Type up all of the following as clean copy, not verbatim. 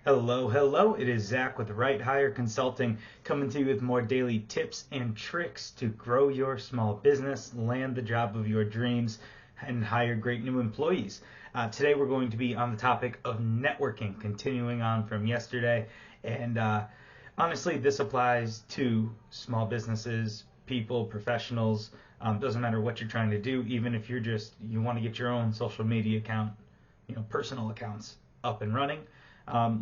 Hello, hello. It is Zach with Right Hire Consulting coming to you with more daily tips and tricks to grow your small business, land the job of your dreams, and hire great new employees. Today we're going to be on the topic of networking, continuing on from yesterday. And honestly, this applies to small businesses, people, professionals. Doesn't matter what you're trying to do, even if you want to get your own social media account, personal accounts up and running.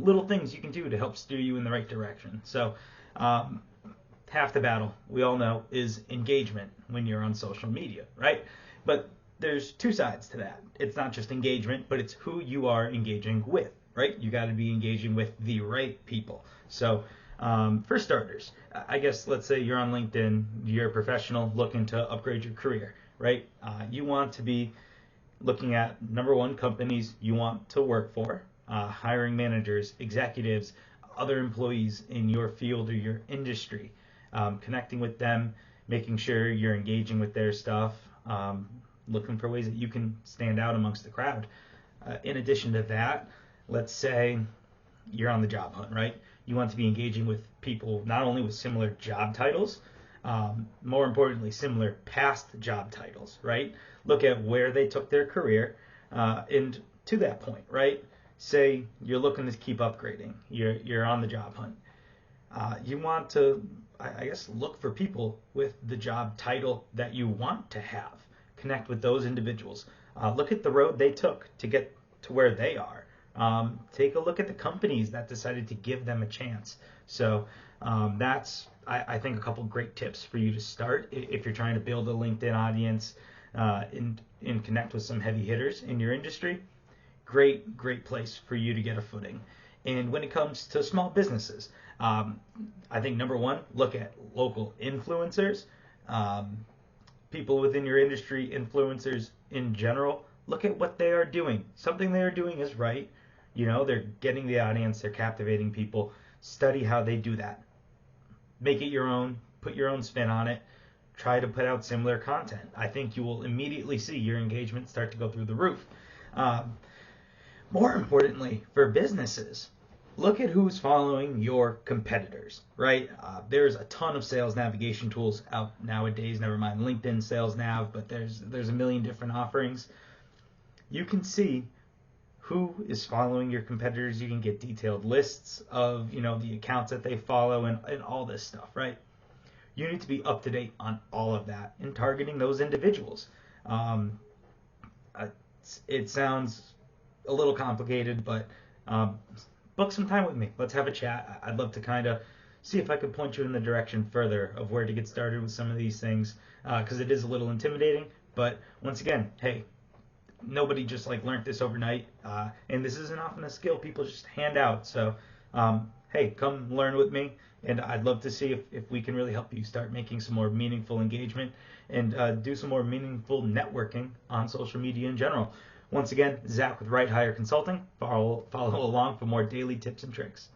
Little things you can do to help steer you in the right direction. So half the battle, we all know, is engagement when you're on social media, right? But there's two sides to that. It's not just engagement, but it's who you are engaging with, right? You got to be engaging with the right people. So for starters, I guess let's say you're on LinkedIn, you're a professional looking to upgrade your career, right? You want to be looking at, number one, companies you want to work for, hiring managers, executives, other employees in your field or your industry, connecting with them, making sure you're engaging with their stuff, looking for ways that you can stand out amongst the crowd. In addition to that, let's say you're on the job hunt, right? You want to be engaging with people not only with similar job titles, more importantly, similar past job titles, right? Look at where they took their career, and to that point, right? Say you're looking to keep upgrading, you're on the job hunt. You want to, I guess, look for people with the job title that you want to have. Connect with those individuals. Look at the road they took to get to where they are. Take a look at the companies that decided to give them a chance. So that's, I think, a couple great tips for you to start if you're trying to build a LinkedIn audience and connect with some heavy hitters in your industry. Great place for you to get a footing. And when it comes to small businesses, I think number one, look at local influencers, people within your industry, influencers in general. Look at what they are doing. Something they are doing is right. They're getting the audience, they're captivating people. Study how they do that. Make it your own, put your own spin on it. Try to put out similar content. I think you will immediately see your engagement start to go through the roof. More importantly, for businesses, look at who's following your competitors, right? There's a ton of sales navigation tools out nowadays, never mind LinkedIn Sales Nav, but there's a million different offerings. You can see who is following your competitors. You can get detailed lists of, the accounts that they follow and all this stuff, right? You need to be up to date on all of that and targeting those individuals. It sounds a little complicated, but book some time with me. Let's have a chat. I'd love to kind of see if I could point you in the direction further of where to get started with some of these things, because it is a little intimidating. But once again, hey, nobody just learned this overnight, and this isn't often a skill people just hand out. So hey, come learn with me, and I'd love to see if we can really help you start making some more meaningful engagement and do some more meaningful networking on social media in general. Once again, Zach with Right Hire Consulting. Follow along for more daily tips and tricks.